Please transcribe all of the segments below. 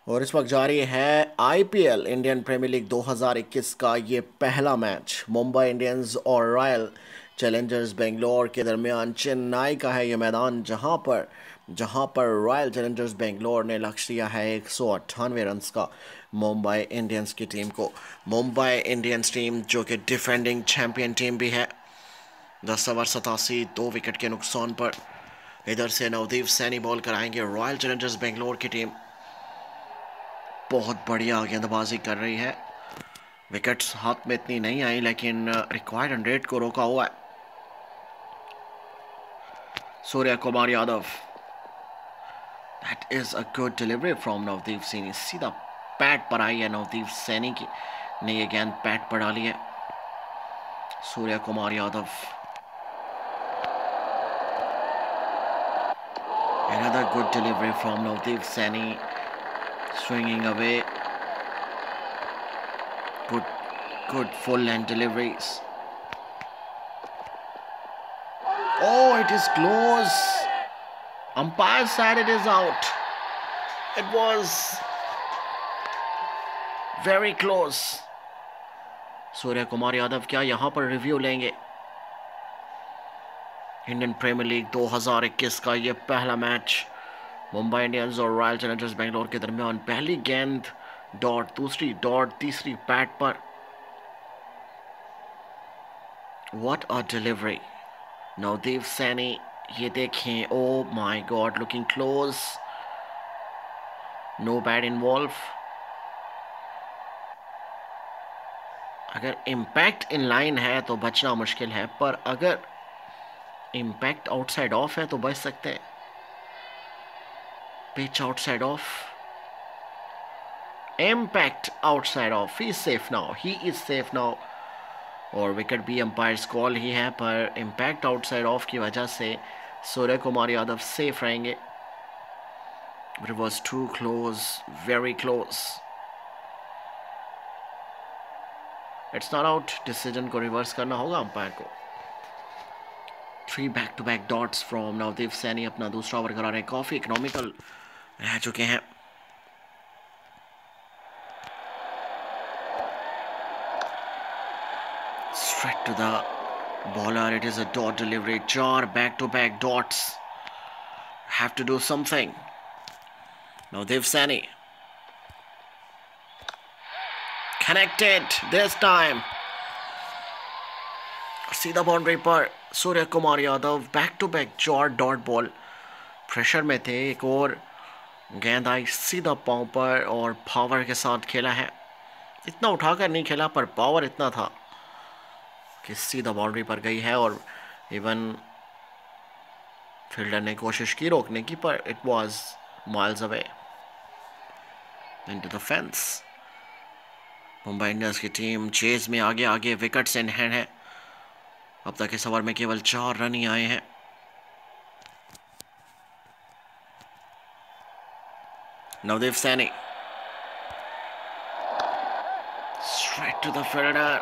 और इस वक्त जारी है आईपीएल इंडियन प्रीमियर लीग 2021 का ये पहला मैच मुंबई इंडियंस और रॉयल चैलेंजर्स बेंगलोर के दरमियान चेन्नई का है ये मैदान जहां पर रॉयल चैलेंजर्स बेंगलोर ने लक्ष्य दिया है 198 रन्स का मुंबई इंडियंस की टीम को। मुंबई इंडियंस टीम जो कि डिफेंडिंग चैंपियन टीम भी है, 10 ओवर 87 2 विकेट के नुकसान पर। इधर से नवदीप सैनी बॉल कराएंगे। रॉयल चैलेंजर्स बेंगलोर की टीम बहुत बढ़िया गेंदबाजी कर रही है। विकेट्स हाथ में इतनी नहीं आई, लेकिन रिक्वायर्ड 100 को रोका हुआ है। Surya Kumar Yadav, that is a good delivery from Navdeep Saini. सीधा पैड पर आई है नवदीप सैनी की ने ये गेंद पैड पर डाली है। Surya Kumar Yadav, another good delivery from Navdeep Saini, swinging away. Good full length deliveries. Oh, it is close. Umpire said it is out. It was very close. Surya Kumar Yadav क्या यहां पर रिव्यू लेंगे? इंडियन प्रीमियर लीग 2021 का ये पहला मैच मुंबई इंडियंस और royal Challengers Bangalore के दरमियान। पहली गेंद डॉट, दूसरी डॉट, तीसरी पैड पर। What a delivery. Navdeep Saini, ये देखें, oh my God, looking close, no bat involve. अगर इम्पैक्ट इन लाइन है तो बचना मुश्किल है, पर अगर इम्पैक्ट आउटसाइड ऑफ है तो बच सकते हैं। Pitch outside of, impact outside of, he is safe now. और विकेट भी अंपायर्स कॉल ही है, पर इम्पैक्ट आउटसाइड ऑफ की वजह से सूर्य कुमार यादव सेफ रहेंगे। It was too close, very close. It's not out. Decision को रिवर्स करना होगा अंपायर को। 3 back-to-back dots from Navdeep Saini अपना दूसरा ओवर करा रहे हैं। काफी इकोनॉमिकल रह चुके हैं। Straight to the bowler. It is a dot delivery. 4 back-to-back dots. Have to do something. Navdeep Saini. Connected this time. सीधा बाउंड्री पर Surya Kumar Yadav, back to back 4 dot ball. Pressure में थे, एक और गेंद आई सीधा पांव पर और पावर के साथ खेला है। इतना उठाकर नहीं खेला, पर पावर इतना था कि सीधा बाउंड्री पर गई है। और इवन फील्डर ने कोशिश की रोकने की, पर it was miles away into the fence. Mumbai Indians की टीम चेज में आगे आगे, विकेट्स इन हैंड है। अब तक इस ओवर में केवल 4 रन ही आए हैं। Navdeep Saini, straight to the fielder,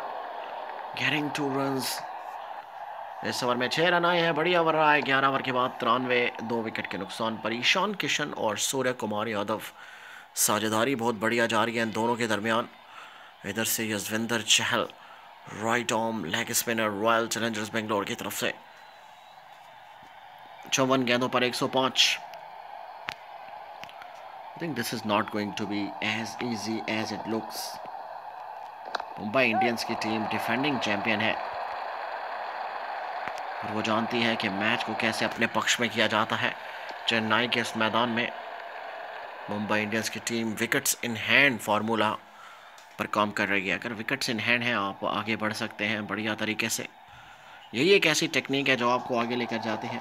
getting 2 runs. इस ओवर में 6 रन आए हैं। बढ़िया ओवर रहा है। 11 ओवर के बाद 93, 2 विकेट के नुकसान पर। ईशान किशन और सूर्य कुमार यादव, साझेदारी बहुत बढ़िया जा रही है इन दोनों के दरमियान। इधर से Yashvinder Chahal, right arm leg spinner, Royal Challengers Bangalore की तरफ से। 54 गेंदों पर 105। I think this is not going to be as easy as it looks. Mumbai Indians की टीम डिफेंडिंग चैंपियन है और वो जानती है कि मैच को कैसे अपने पक्ष में किया जाता है। चेन्नई के इस मैदान में मुंबई इंडियंस की team wickets in hand formula पर काम कर रही है। अगर विकेट्स इन हैंड हैं, आप आगे बढ़ सकते हैं बढ़िया तरीके से। यही एक ऐसी टेक्निक है जो आपको आगे लेकर जाती है।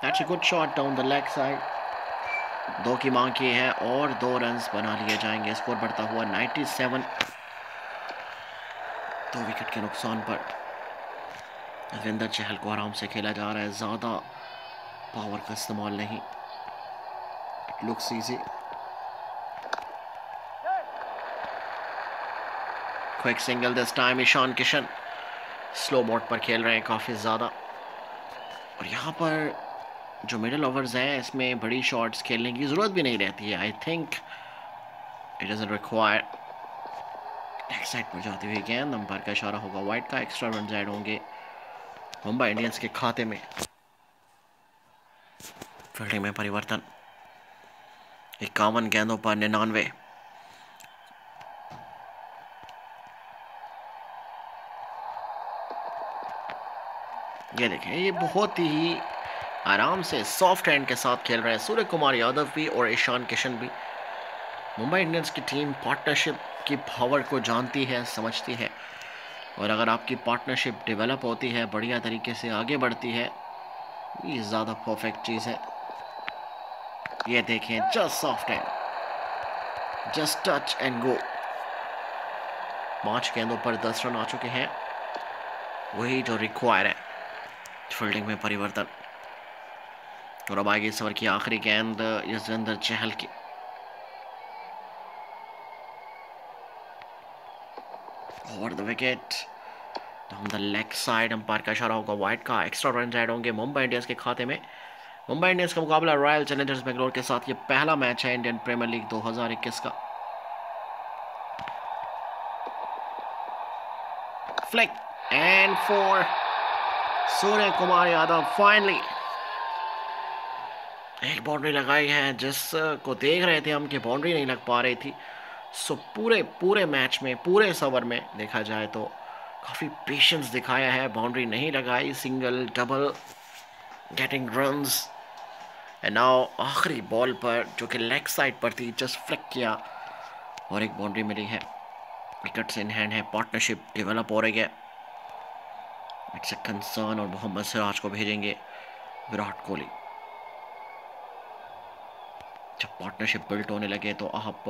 That's a good shot down the leg side. 2 की मांग की है और 2 रन्स बना लिए जाएंगे। स्कोर बढ़ता हुआ 97, 2 विकेट के नुकसान पर। यशविंदर चहल को आराम से खेला जा रहा है, ज़्यादा पावर का इस्तेमाल नहीं। Looks easy. Quick single this time. Ishan Kishan slow mode पर खेल रहे हैं काफ़ी ज़्यादा। और यहाँ पर जो मिडिल ओवर्स हैं इसमें बड़ी शॉट्स खेलने की ज़रूरत भी नहीं रहती है। I think it doesn't require. Back side पर जाती हुई गेंद, अंपायर का इशारा होगा वाइड का, एक्स्ट्रा रन ऐड होंगे मुंबई इंडियंस के खाते में। फील्डिंग में परिवर्तन, 51 गेंदों पर 99। ये देखें, ये बहुत ही आराम से सॉफ्ट हैंड के साथ खेल रहे हैं सूर्य कुमार यादव भी और ईशान किशन भी। मुंबई इंडियंस की टीम पार्टनरशिप की पावर को जानती है, समझती है, और अगर आपकी पार्टनरशिप डेवलप होती है, बढ़िया तरीके से आगे बढ़ती है, ये ज़्यादा परफेक्ट चीज़ है। ये देखें, just soft hand, just touch and go. 5 गेंदों पर 10 रन आ चुके हैं, वही जो रिक्वायर है। फील्डिंग में परिवर्तन, और अब आगे इस ओवर की आखिरी गेंद युजवेंद्र चहल की। Over the wicket, down the leg side, umpire का इशारा होगा वाइड का, एक्स्ट्रा रन ऐड होंगे मुंबई इंडियंस के खाते में। मुंबई इंडियंस का मुकाबला रॉयल चैलेंजर्स बेंगलोर के साथ ये पहला मैच है इंडियन प्रीमियर लीग 2021 का। Flick and four, Surya Kumar Yadav finally एक बाउंड्री लगाई है, जिसको देख रहे थे हम कि बाउंड्री नहीं लग पा रही थी। सो पूरे मैच में, पूरे इस ओवर में देखा जाए तो काफ़ी पेशेंस दिखाया है, बाउंड्री नहीं लगाई, single double getting runs. And now आखिरी बॉल पर जो कि लेग साइड पर थी, जस्ट फ्लिक किया और एक बाउंड्री मिली है। विकेट्स इन हैंड है, पार्टनरशिप डेवलप हो रही है। इट्स अ कंसर्न, और मोहम्मद सिराज को भेजेंगे विराट कोहली। जब पार्टनरशिप बिल्ट होने लगे तो आप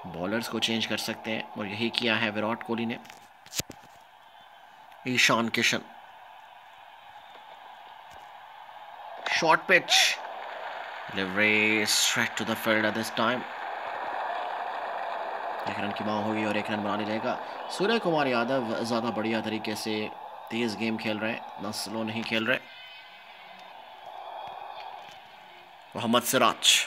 बॉलर्स को चेंज कर सकते हैं, और यही किया है विराट कोहली ने। Ishan Kishan, short pitch, delivery straight to the fielder this time. 1 run की मांग होगी और 1 रन बनाने जाएगा। सूर्य कुमार यादव ज़्यादा बढ़िया तरीके से तेज गेम खेल रहे हैं, ना स्लो नहीं खेल रहे। Mohammed Siraj,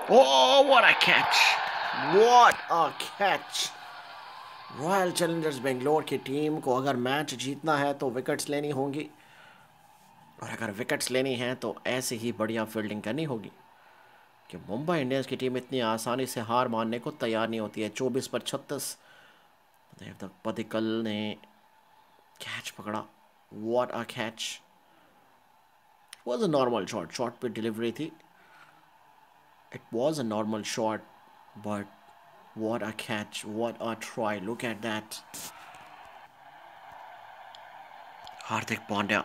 oh what a catch, what a catch। Royal Challengers Bangalore की टीम को अगर मैच जीतना है तो विकेट्स लेनी होंगी, और अगर विकेट्स लेनी है तो ऐसे ही बढ़िया फील्डिंग करनी होगी, कि मुंबई इंडियंस की टीम इतनी आसानी से हार मानने को तैयार नहीं होती है। 24 पर 36 देवदत्त पडिक्कल ने कैच पकड़ा। What a catch, was a normal shot, shot पे डिलीवरी थी, it was a normal shot, but what a catch, what a try, look at that. Hardik Pandya,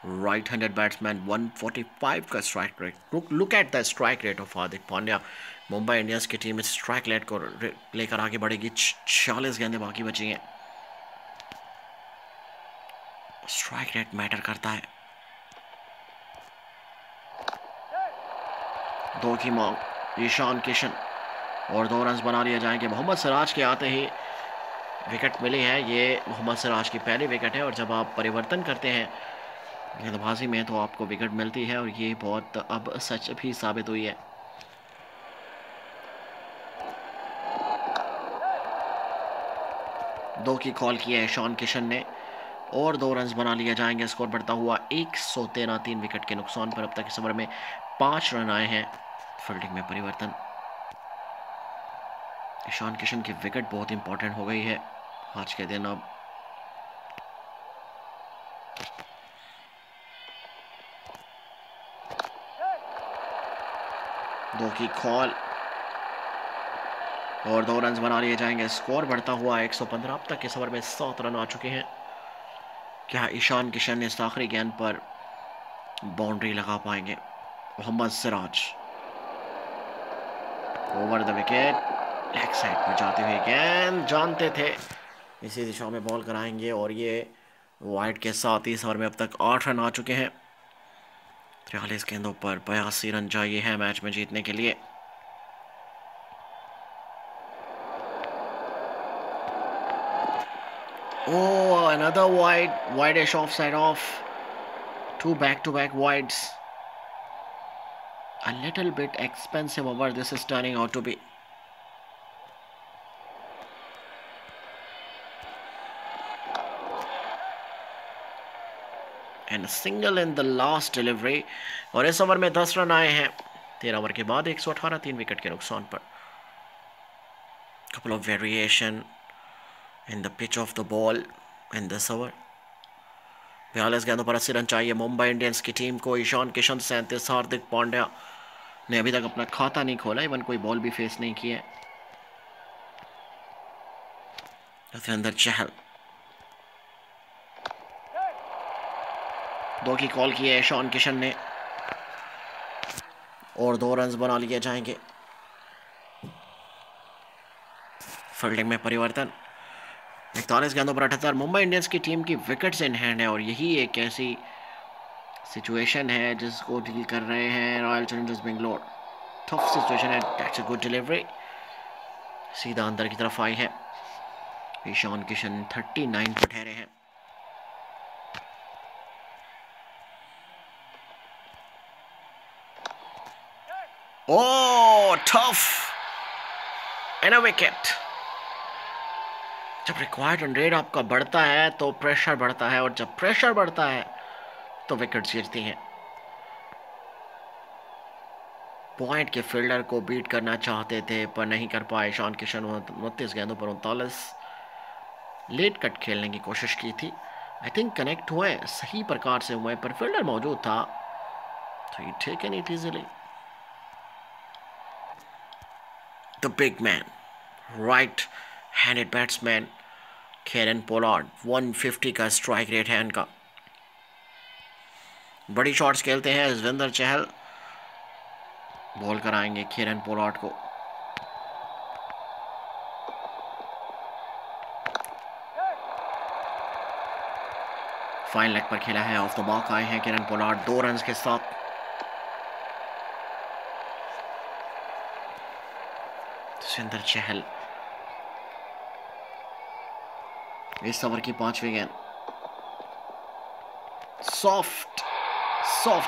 right handed batsman, 145 का strike rate. Look at the strike rate of Hardik Pandya. Mumbai Indians की team इस strike rate को लेकर आगे बढ़ेगी। 40 गेंदें बाकी बची हैं। स्ट्राइक रेट मैटर करता है। 2 की मांग, ईशान किशन, और 2 रन बना लिए जाएंगे। मोहम्मद सिराज के आते ही विकेट मिली है, ये मोहम्मद सिराज की पहली विकेट है, और जब आप परिवर्तन करते हैं गेंदबाजी में तो आपको विकेट मिलती है, और ये बहुत अब सच भी साबित हुई है। दो की कॉल की है ईशान किशन ने, और 2 रन बना लिए जाएंगे। स्कोर बढ़ता हुआ 113, 3 विकेट के नुकसान पर अब तक इस ओवर में 5 रन आए हैं। फील्डिंग में परिवर्तन, ईशान किशन की विकेट बहुत इंपॉर्टेंट हो गई है आज के दिन। अब दो की कॉल, और 2 रन बना लिए जाएंगे। स्कोर बढ़ता हुआ 115, अब तक इस ओवर में 7 रन आ चुके हैं। क्या ईशान किशन इस आखिरी गेंद पर बाउंड्री लगा पाएंगे? Mohammed Siraj, over the wicket, leg side पर जाते हुए गेंद, जानते थे इसी दिशा में बॉल कराएंगे, और ये वाइड के साथ ही इस ओवर में अब तक 8 रन आ चुके हैं। 43 गेंदों पर 82 रन चाहिए है मैच में जीतने के लिए। Oh, another wide-ish offside off. Two back-to-back wides. A little bit expensive over. This is turning out to be. And a single in the last delivery. और इस ओवर में 10 रन आए हैं 13 ओवर के बाद 118 3 विकेट के नुकसान पर. Couple of variation in the pitch of the ball in this over. 42 गेंदों पर 80 रन चाहिए मुंबई इंडियंस की टीम को. ईशान किशन 37, हार्दिक पांड्या ने अभी तक अपना खाता नहीं खोला, इवन कोई बॉल भी फेस नहीं की है. अंदर चहल 2 की कॉल की है ईशान किशन ने और 2 रन बना लिए जाएंगे. फील्डिंग में परिवर्तन. 41 गेंदों पर 78. मुंबई इंडियंस की टीम की विकेट्स इन हैंड है और यही एक ऐसी सिचुएशन है जिसको डील कर रहे हैं Royal Challengers Bangalore. Tough situation है. That's a good delivery. सीधा अंदर की तरफ आई है. ईशान किशन 39 पर ठहरे हैं. ओह टफ एंड अ विकेट. जब रिक्वायर्ड रन रेट आपका बढ़ता है तो प्रेशर बढ़ता है और जब प्रेशर बढ़ता है तो विकेट्स गिरती हैं. पॉइंट के फील्डर को बीट करना चाहते थे पर नहीं कर पाए. ईशान किशन 29 गेंदों पर 39. लेट कट खेलने की कोशिश की थी. आई थिंक कनेक्ट हुए सही प्रकार से हुए पर फील्डर मौजूद था तो ही taken it easily. The big man right handed batsman Kieron Pollard. 150 का स्ट्राइक रेट है इनका. बड़ी शॉट्स खेलते हैं युजवेंद्र चहल. बॉल कराएंगे केरन पोलार्ड को. फाइन लेग पर खेला है. ऑफ द मार्क आए हैं केरन पोलार्ड 2 रन के साथ. युजवेंद्र चहल इस ओवर की 5वीं गेंद. सॉफ्ट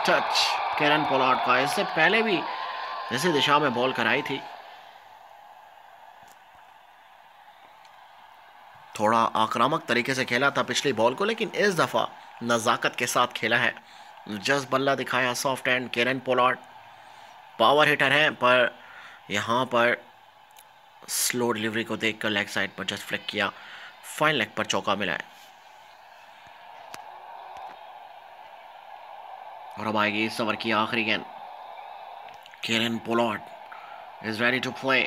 टच केरन पोलार्ड का. इससे पहले भी इसी दिशा में बॉल कराई थी. थोड़ा आक्रामक तरीके से खेला था पिछली बॉल को लेकिन इस दफा नजाकत के साथ खेला है. जस्ट बल्ला दिखाया soft and. Kieron Pollard power hitter है पर यहां पर स्लो डिलीवरी को देखकर लेग साइड पर जस्ट फ्लिक किया. फाइन लेग पर चौका मिला है. और अब आएगी इस ओवर की आखिरी गेंद. Kieron Pollard is ready to play.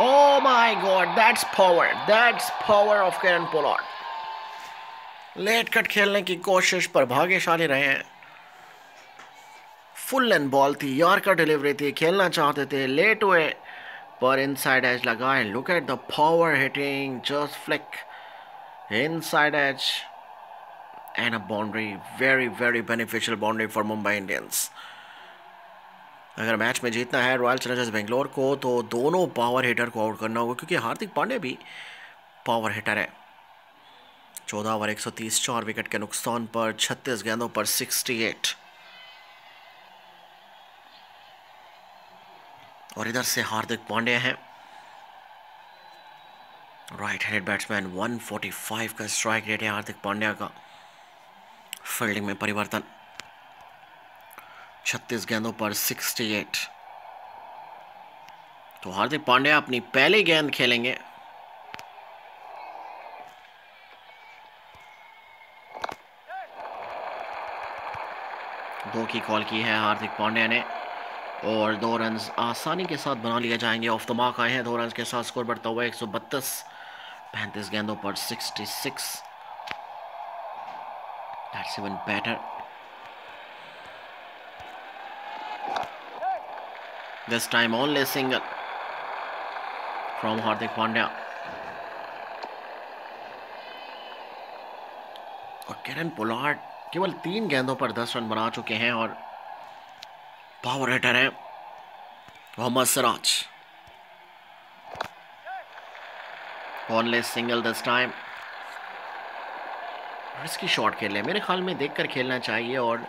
Oh my God, that's power of Keran Pollard. Late cut खेलने की कोशिश पर भाग्यशाली रहे हैं. फुल लेंथ बॉल थी, यॉर्कर डिलीवरी थी, खेलना चाहते थे, लेट हुए पर इनसाइड एज लगाए. Look at the power hitting, just flick inside edge and a boundary. Very beneficial boundary for Mumbai Indians. अगर मैच में जीतना है रॉयल चैलेंजर्स बेंगलोर को तो दोनों पावर हिटर को आउट करना होगा क्योंकि हार्दिक पांड्या भी पावर हिटर है. 14 ओवर 130 4 विकेट के नुकसान पर 36 गेंदों पर 68. और इधर से हार्दिक पांड्या हैं राइट हैंडेड बैट्समैन. 145 का स्ट्राइक रेट है हार्दिक पांड्या का. फील्डिंग में परिवर्तन. 36 गेंदों पर 68. तो हार्दिक पांड्या अपनी पहली गेंद खेलेंगे. दो की कॉल की है हार्दिक पांड्या ने और 2 रन आसानी के साथ बना लिए जाएंगे. ऑफ द मार्क आए हैं 2 रन के साथ. स्कोर बढ़ता हुआ 132. 35 गेंदों पर 66. That's even better. This time only single from Hardik Pandya. और केरन पोलार्ड केवल 3 गेंदों पर 10 रन बना चुके हैं और पावर हिटर हैं. Mohammed Siraj unless single this time. Risky shot खेल रहे, मेरे ख्याल में देखकर खेलना चाहिए और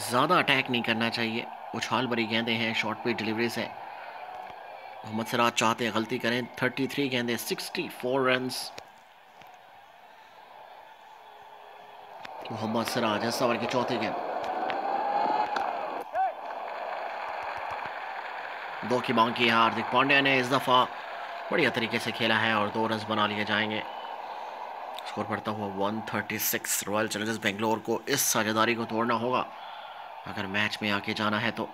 ज़्यादा अटैक नहीं करना चाहिए। उछाल भरी गेंदें हैं, शॉर्ट पे डिलीवरी से मोहम्मद सिराज चाहते हैं गलती करें। 33 गेंदें, 64 रन्स। मोहम्मद सिराज इस ओवर की चौथी गेंद, 2 की मांग की है हार्दिक पांड्या ने। इस दफ़ा बढ़िया तरीके से खेला है और 2 रन बना लिए जाएंगे। स्कोर बढ़ता हुआ 136। रॉयल चैलेंजर्स बेंगलोर को इस साझेदारी को तोड़ना होगा अगर मैच में आके जाना है तो।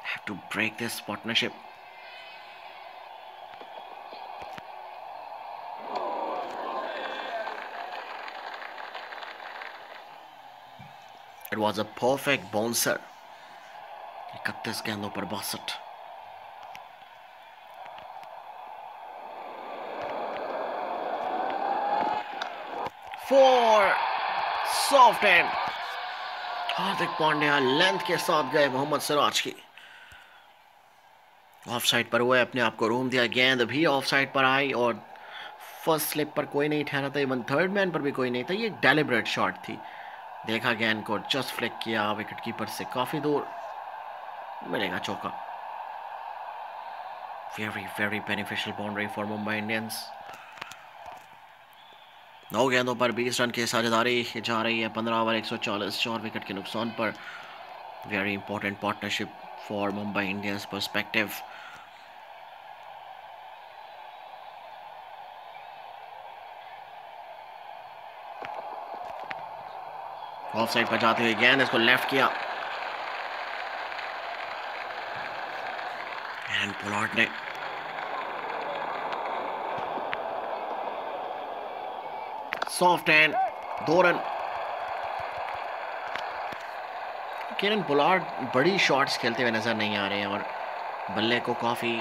Have to break this partnership. It was a perfect bouncer. 31 गेंदों पर 62। Four soft end. Hardik Pandya length के साथ गए मोहम्मद सिराज की। ऑफ साइड पर हुए, अपने आप को रूम दिया। गेंद भी ऑफ साइड पर आई और फर्स्ट स्लिप पर कोई नहीं ठहरा था, इवन थर्ड मैन पर भी कोई नहीं था। ये डेलिब्रेट शॉट थी। देखा गेंद को, जस्ट फ्लिक किया विकेट कीपर से काफी दूर, मिलेगा चौका। Very very beneficial boundary for Mumbai Indians. 9 गेंदों पर 20 रन की साझेदारी जा रही है। 15 ओवर 140, 4 विकेट के नुकसान पर। Very important partnership for Mumbai Indians perspective. Of side पर जाते हुए गेंद, इसको लेफ्ट किया एंड पोलार्ड ने। Soft and 2 run. Kieron Pollard बड़ी शॉट्स खेलते हुए नजर नहीं आ रहे हैं और बल्ले को काफी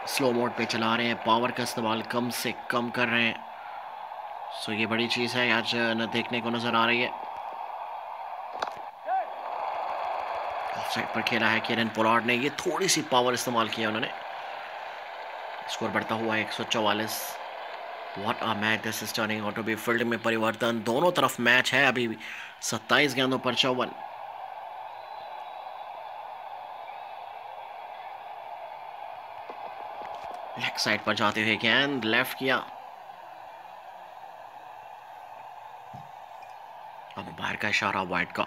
स्लो मोड पे चला रहे हैं। पावर का इस्तेमाल कम से कम कर रहे हैं। सो ये बड़ी चीज है आज न देखने को नजर आ रही है। ऑफ साइड पर खेला है केरन पोलार्ड ने, ये थोड़ी सी पावर इस्तेमाल किया उन्होंने। स्कोर बढ़ता हुआ 144। What a match this is turning out to be. Fielding में परिवर्तन, दोनों तरफ मैच है अभी। 27 गेंदों पर 54। लेग साइड पर जाते हुए गेंद लेफ्ट किया। अंपायर का इशारा वाइड का।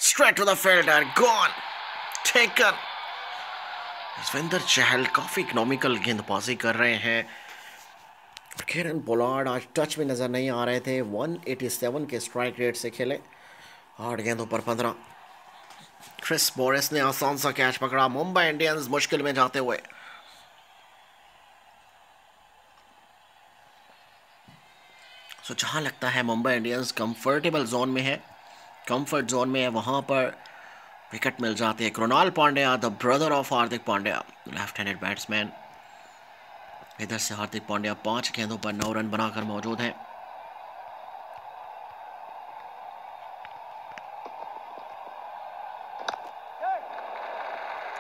Straight to the fielder, gone, taken. Jaswinder चहल काफी इकोनॉमिकल गेंदबाजी कर रहे हैं। केरन पोलार्ड आज टच में नजर नहीं आ रहे थे। 187 के स्ट्राइक रेट से खेले। 8 गेंदों पर 15। क्रिस बोरिस ने आसान सा कैच पकड़ा। मुंबई इंडियंस मुश्किल में जाते हुए। सो जहां लगता है मुंबई इंडियंस कंफर्टेबल जोन में है, कंफर्ट जोन में है, वहां पर विकेट मिल जाते हैं। Krunal Pandya, the brother of Hardik Pandya, left handed batsman. इधर से हार्दिक पांड्या 5 गेंदों पर 9 रन बनाकर मौजूद हैं।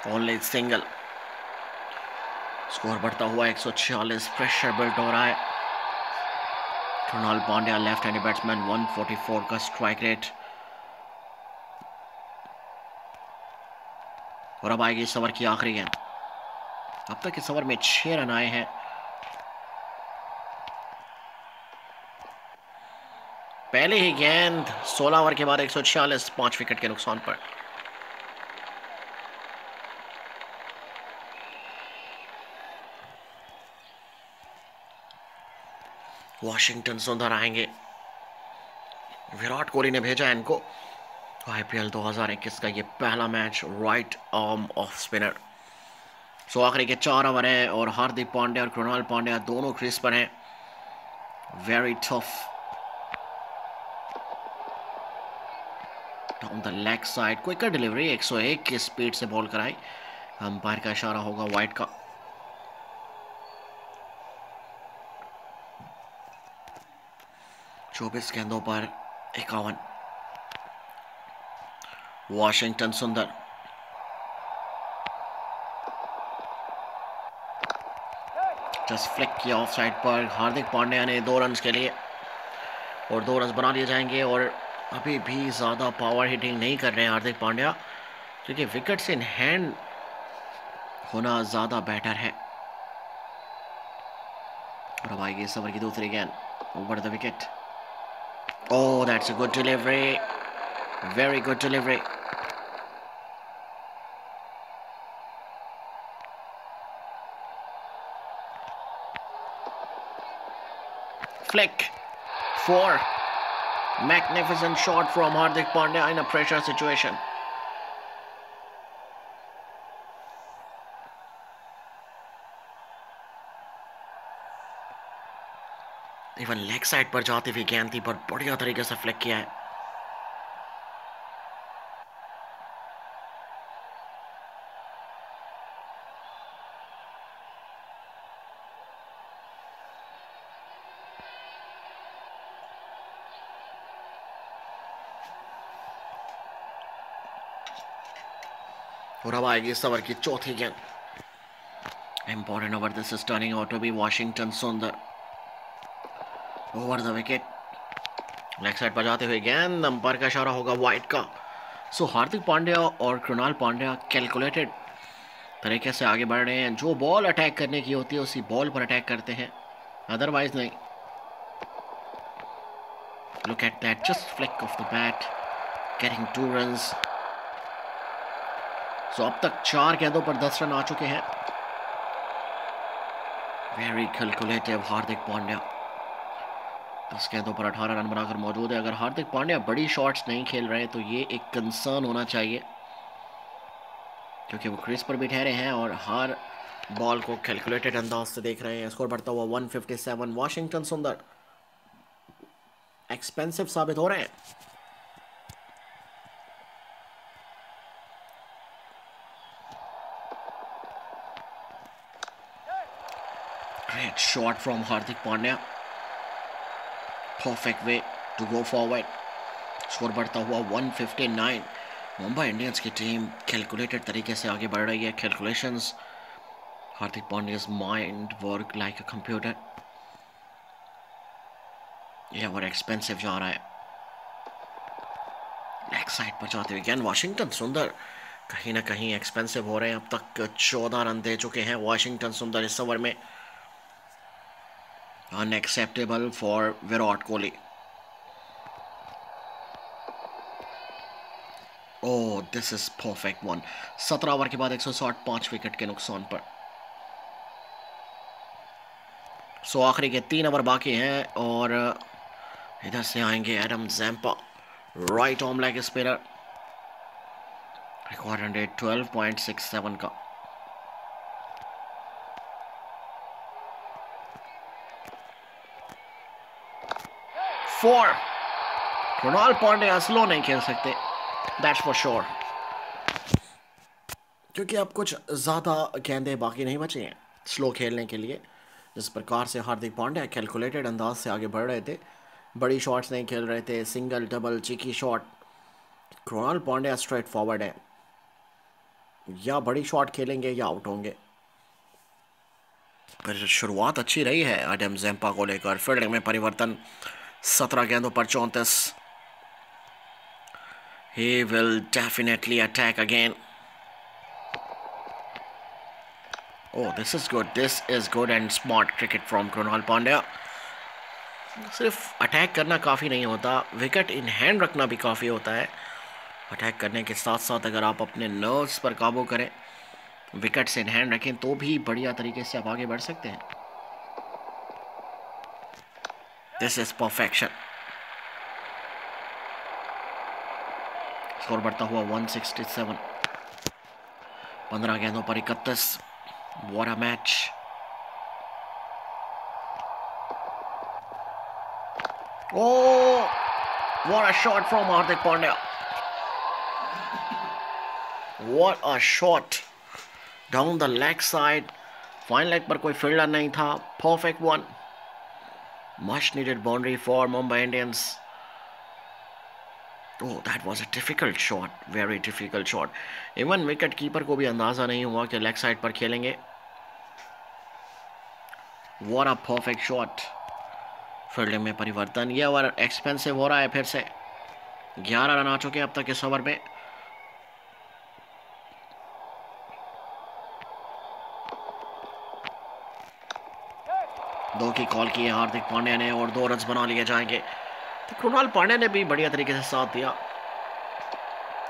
Only single. स्कोर बढ़ता हुआ 146। प्रेशर बिल्ड हो रहा है। Krunal Pandya left handed batsman, 144 का स्ट्राइक रेट। और अब आएगी इस ओवर की आखिरी गेंद। अब तक इस ओवर में 6 रन आए हैं। पहले ही गेंद 16 ओवर के बाद 146, 5 विकेट के नुकसान पर। वॉशिंगटन सुंदर आएंगे। विराट कोहली ने भेजा इनको। आईपीएल 2021 का ये पहला match, right arm off spinner. So आखिरी के 4 ओवर हैं और हार्दिक पांड्या और कृणाल पांड्या दोनों क्रीज पर हैं। Very tough down the leg side, quicker delivery. 101 की स्पीड से बॉल कराई। अंपायर का इशारा होगा वाइड का। चौबीस गेंदों पर 51। वॉशिंगटन सुंदर, जस्ट फ्लिक किया ऑफ साइड पर हार्दिक पांड्या ने 2 रन के लिए, और 2 रन बना लिए जाएंगे। और अभी भी ज़्यादा पावर हिटिंग नहीं कर रहे हैं हार्दिक पांड्या, क्योंकि विकेट्स इन हैंड होना ज़्यादा बेटर है। और अब आएगी इस ओवर की दूसरी गेंद over the wicket. Oh, that's a good delivery, very good delivery. Flick, 4. Magnificent shot from Hardik Pandya in a pressure situation. Even leg side पर जाती हुई गेंद थी, पर बढ़िया तरीके से फ्लिक किया है। और अब आएगी इस ओवर की चौथी गेंद। Important over this is turning out to be Washington Sundar over the wicket. Leg side पर जाते हुए गेंद, अंपायर का इशारा होगा वाइड का। सो हार्दिक पांड्या और कृणाल पांड्या कैलकुलेटेड तरीके से आगे बढ़ रहे हैं। जो बॉल अटैक करने की होती है उसी बॉल पर अटैक करते हैं, अदरवाइज नहीं। Look at that, just flick off the bat, getting 2 runs. So अब तक 4 गेंदों पर 10 रन आ चुके हैं। वेरी कैलकुलेटिव हार्दिक पांड्या, 10 गेंदों पर 18 रन बनाकर मौजूद है। अगर हार्दिक पांड्या बड़ी शॉट्स नहीं खेल रहे तो ये एक कंसर्न होना चाहिए, क्योंकि वो क्रीज पर भी ठहरे हैं और हर बॉल को कैलकुलेटेड अंदाज से देख रहे हैं। स्कोर बढ़ता हुआ 157। वॉशिंगटन सुंदर एक्सपेंसिव साबित हो रहे हैं। Great shot from Hardik Pandya. Perfect way to go forward. Score बढ़ता हुआ 159। मुंबई इंडियंस की टीम कैलकुलेटेड तरीके से आगे बढ़ रही है। Calculations, Hardik Pandya's mind work like a computer. ये ओवर एक्सपेंसिव जा रहा है। लेग साइड पर जाते हुए गेंद, वॉशिंगटन सुंदर कहीं ना कहीं एक्सपेंसिव हो रहे हैं। अब तक 14 रन दे चुके हैं वॉशिंगटन सुंदर इस ओवर में। Unacceptable for Virat Kohli. Oh, this is perfect one. 17 over के बाद 160, 5 विकेट के नुकसान पर। सो आखिरी के 3 ओवर बाकी हैं और इधर से आएंगे Adam Zampa, right arm leg spinner, record rate 12.67 का। फोर, कृणाल पांड्या स्लो नहीं खेल सकते, दैट्स फॉर श्योर, क्योंकि अब कुछ ज़्यादा गेंदें बाकी नहीं बची हैं स्लो खेलने के लिए। जिस प्रकार से हार्दिक पांड्या कैलकुलेटेड अंदाज से आगे बढ़ रहे थे, बड़ी शॉट्स नहीं खेल रहे थे, single double cheeky shot. Krunal Pandya straight forward है, या बड़ी शॉट खेलेंगे या आउट होंगे। पर शुरुआत अच्छी रही है एडम ज़ैम्पा को लेकर। फील्डिंग में परिवर्तन, 17 गेंदों पर 34। He will definitely attack again. Oh, this is good. This is good and smart cricket from Krunal Pandya. सिर्फ अटैक करना काफ़ी नहीं होता, विकेट इन हैंड रखना भी काफ़ी होता है। अटैक करने के साथ साथ अगर आप अपने नर्व्स पर काबू करें, विकेट्स इन हैंड रखें, तो भी बढ़िया तरीके से आप आगे बढ़ सकते हैं। This is perfection. स्कोर बढ़ता हुआ 167। 15 गेंदों पर 31। What a match. Oh, what a shot from Hardik Pandya. What a shot down the leg side. Fine leg पर कोई फील्डर नहीं था। Perfect one, much needed boundary for Mumbai Indians. Oh that was a difficult shot, very difficult shot. Even wicket keeper को भी अंदाज़ा नहीं हुआ कि लेग साइड पर खेलेंगे। What a perfect shot. Fielding में परिवर्तन, ये ओवर एक्सपेंसिव हो रहा है फिर से। 11 रन आ चुके हैं अब तक इस ओवर में। दो की कॉल की है हार्दिक पांड्या ने और 2 रन बना लिए जाएंगे। तो कृणाल पांड्या ने भी बढ़िया तरीके से साथ दिया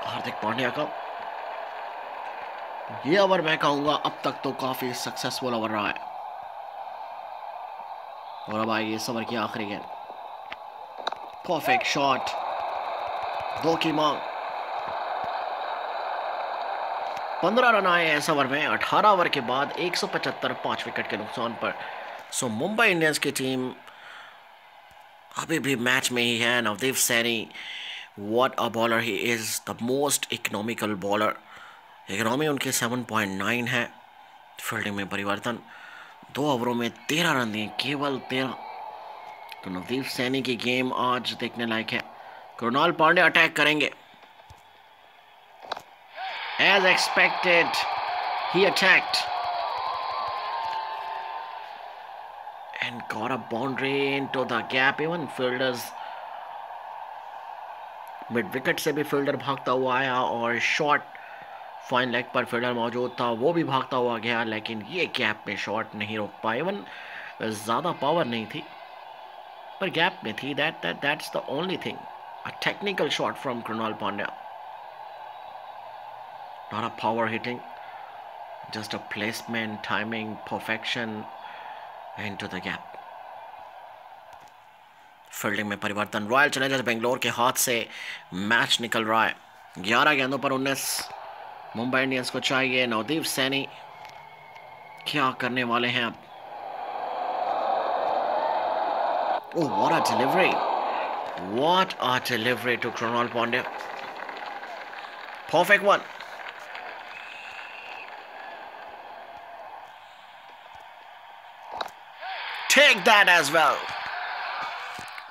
हार्दिक पांड्या का। ये ओवर मैं कहूंगा अब तक तो काफी सक्सेसफुल ओवर रहा है। और अब आएगी इस ओवर की आखिरी गेंद। परफेक्ट शॉट, 2 की मांग। 15 रन आए हैं इस ओवर में 18 ओवर के बाद 175 5 विकेट के नुकसान पर। सो मुंबई इंडियंस की टीम अभी भी मैच में ही है। Navdeep Saini, what a bowler he is, the most economical bowler. Economy उनके 7.9 है। फील्डिंग में परिवर्तन, 2 ओवरों में 13 रन दिए, केवल 13। तो नवदीप सैनी की गेम आज देखने लायक है। कृणाल पांड्या अटैक करेंगे। एज एक्सपेक्टेड ही attacked and got a boundary into the gap. Even fielders mid wicket से भी फील्डर भागता हुआ आया और शॉट फाइन लेग पर फील्डर मौजूद था, वो भी भागता हुआ गया, लेकिन ये गैप में शॉट नहीं रोक पाए। इवन ज़्यादा पावर नहीं थी पर गैप में थी। That's the only thing. A technical shot from Krunal Pandya, not a power hitting, just a placement, timing, perfection into the gap. Fielding में परिवर्तन, रॉयल चैलेंजर्स बेंगलोर के हाथ से मैच निकल रहा है। 11 गेंदों पर 19 मुंबई इंडियंस को चाहिए। नवदीप सैनी क्या करने वाले हैं अब? Oh what a delivery, what a delivery to Krunal Pandya, perfect one. Take that edge well.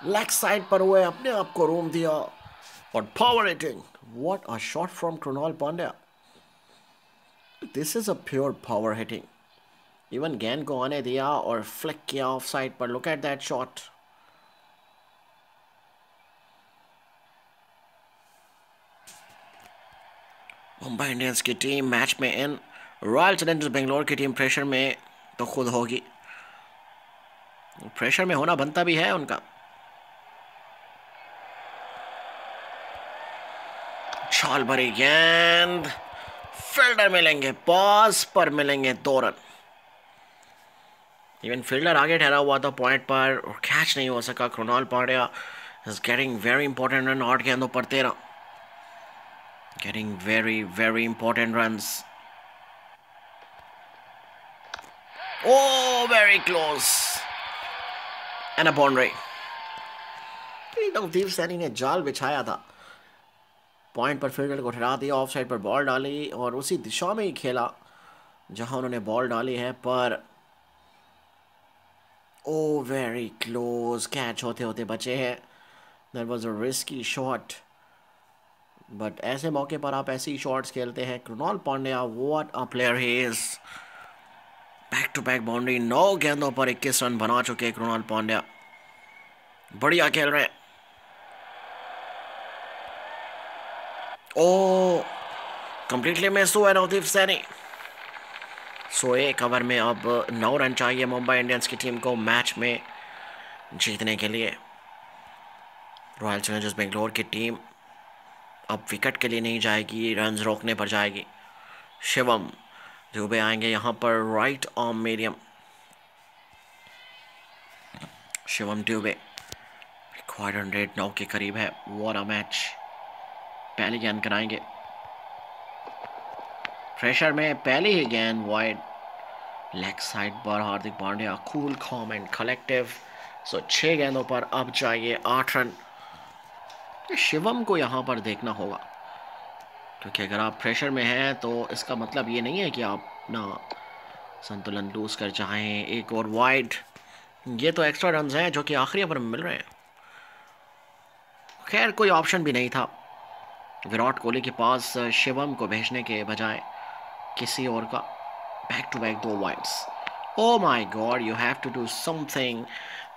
Leg side पर हुए, अपने आप को रूम दिया और power hitting. What a shot from Krunal Pandya. This is a pure power hitting. Even गेंद को आने दिया और फ्लिक किया ऑफ साइड पर। Look at that shot. Mumbai Indians की टीम मैच में इन। रॉयल चैलेंजर्स बेंगलोर की टीम प्रेशर में तो खुद होगी, प्रेशर में होना बनता भी है उनका। छाल भरी गेंद, फील्डर मिलेंगे, पास पर मिलेंगे 2 रन। इवन फील्डर आगे ठहरा हुआ था पॉइंट पर और कैच नहीं हो सका। Krunal Pandya is getting very important run. 8 गेंदों पर 13, getting very very important runs. Oh, very close. And a boundary. Navdeep Saini ने जाल बिछाया था, पॉइंट पर फील्डर को ठहरा दिया, ऑफ साइड पर बॉल डाली और उसी दिशा में ही खेला जहां उन्होंने बॉल डाली है। पर ओ वेरी क्लोज, कैच होते होते बचे हैं। That was a risky shot, but ऐसे मौके पर आप ऐसी शॉट्स खेलते हैं। Krunal Pandya, what a player he is. Back to back boundary, 9 गेंदों पर 21 रन बना चुके कृणाल पांड्या, बढ़िया खेल रहे हैं। ओ कंप्लीटली मिस हुआ नवदीप सैनी। सो 1 ओवर में अब 9 रन चाहिए मुंबई इंडियंस की टीम को मैच में जीतने के लिए। रॉयल चैलेंजर्स बेंगलोर की टीम अब विकेट के लिए नहीं जाएगी, रन्स रोकने पर जाएगी। शिवम दुबे आएंगे यहाँ पर right arm medium. Shivam Dubey required 109 के करीब है। व्हाट अ मैच, पहली गेंद कराएंगे। प्रेशर में पहली ही गेंद वाइड, लेग साइड पर Hardik Pandya, cool calm and collective. So 6 गेंदों पर अब चाहिए 8 रन। शिवम को यहाँ पर देखना होगा, क्योंकि अगर आप प्रेशर में हैं तो इसका मतलब ये नहीं है कि आप ना संतुलन लूज कर चाहें। एक और वाइड, ये तो एक्स्ट्रा रन हैं जो कि आखिरी ओवर में मिल रहे हैं। खैर कोई ऑप्शन भी नहीं था, विराट कोहली के पास शिवम को भेजने के बजाय किसी और का back to back 2 wides. Oh my god, you have to do something,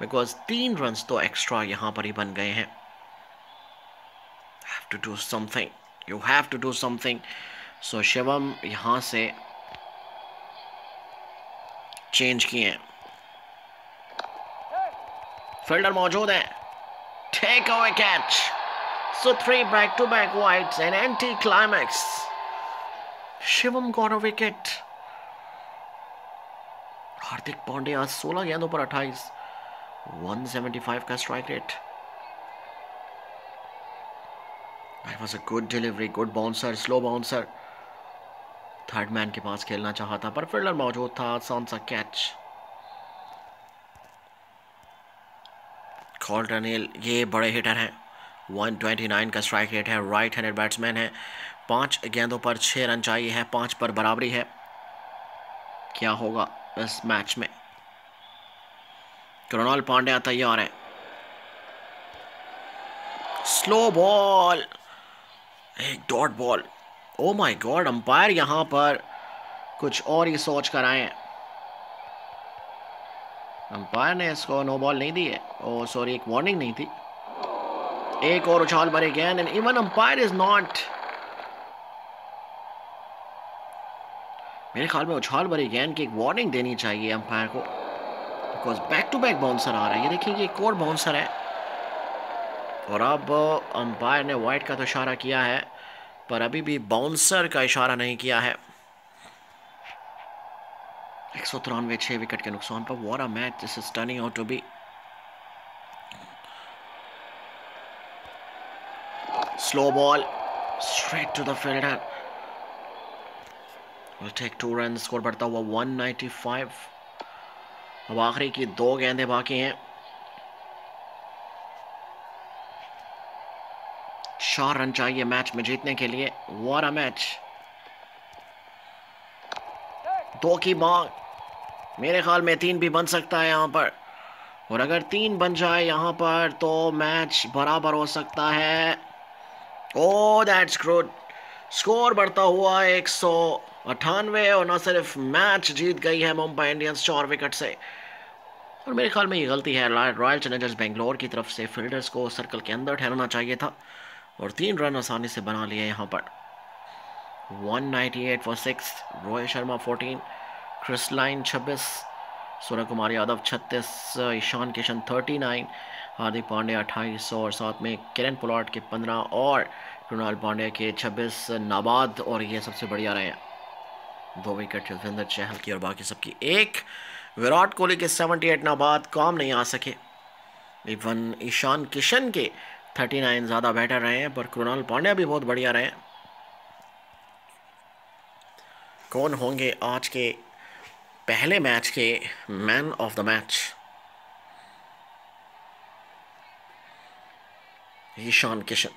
because 3 runs तो एक्स्ट्रा यहां पर ही बन गए हैं। Have to do something, you have to do something. So Shivam यहां से चेंज किए, फील्डर मौजूद है, take away catch. So 3 back-to-back wides and anti-climax. Shivam got a wicket. Hardik Pandya 16 गेंदों पर 28, 175 का strike rate. That was a good delivery, good bouncer, slow bouncer. Third man के पास खेलना चाहा था पर फील्डर मौजूद था, आसान सा कैच। कॉल्टर नील ये बड़े हिटर हैं, 129 का स्ट्राइक रेट है, राइट हैंडेड बैट्समैन है। 5 गेंदों पर 6 रन चाहिए है, 5 पर बराबरी है। क्या होगा इस मैच में? कृणाल पांड्या तैयार है, स्लो बॉल, एक dot ball. O my God, umpire यहां पर कुछ और ही सोच कर आए हैं। अंपायर ने इसको नो बॉल नहीं दी है, ओ सॉरी, एक वार्निंग नहीं थी। एक और उछाल भरे गेंद and even umpire is not, मेरे ख्याल में उछाल भरी गेंद की एक वार्निंग देनी चाहिए अंपायर को, because back to back bouncer आ रहा है। ये देखिए, ये एक और बाउंसर है और अब अंपायर ने वाइड का तो इशारा किया है पर अभी भी बाउंसर का इशारा नहीं किया है। 193, 6 विकेट के नुकसान पर। What a match this is turning out to be. Slow ball straight to the fielder, will take 2 run. Score बढ़ता हुआ 195। अब आखिरी की 2 गेंदें बाकी हैं, 4 रन चाहिए मैच में जीतने के लिए। व्हाट अ मैच, 2 की मांग, मेरे ख्याल में 3 भी बन सकता है यहां पर, और अगर 3 बन जाए यहां पर तो मैच बराबर हो सकता है। ओ दैट्स गुड, स्कोर बढ़ता हुआ 198 और न सिर्फ मैच जीत गई है मुंबई इंडियंस 4 विकेट से। और मेरे ख्याल में ये गलती है रॉयल चैलेंजर्स बेंगलोर की तरफ से, फील्डर्स को सर्कल के अंदर ठहरना चाहिए था और 3 रन आसानी से बना लिए यहाँ पर। 198 for 6, Rohit Sharma 14, Chris Lynn 26, Surya Kumar Yadav 36, Ishan Kishan 39, Hardik Pandya 28 और साथ में किरण पोलार्ड के 15 और कृणाल पांड्या के 26 नाबाद, और ये सबसे बढ़िया रहे हैं 2 विकेट युजवेंद्र चहल की और बाकी सबकी 1। विराट कोहली के 78 नाबाद काम नहीं आ सके, इवन ईशान किशन के 39 ज़्यादा बेटर रहे हैं, पर कृणाल पांड्या भी बहुत बढ़िया रहे। कौन होंगे आज के पहले मैच के man of the match? Ishan Kishan.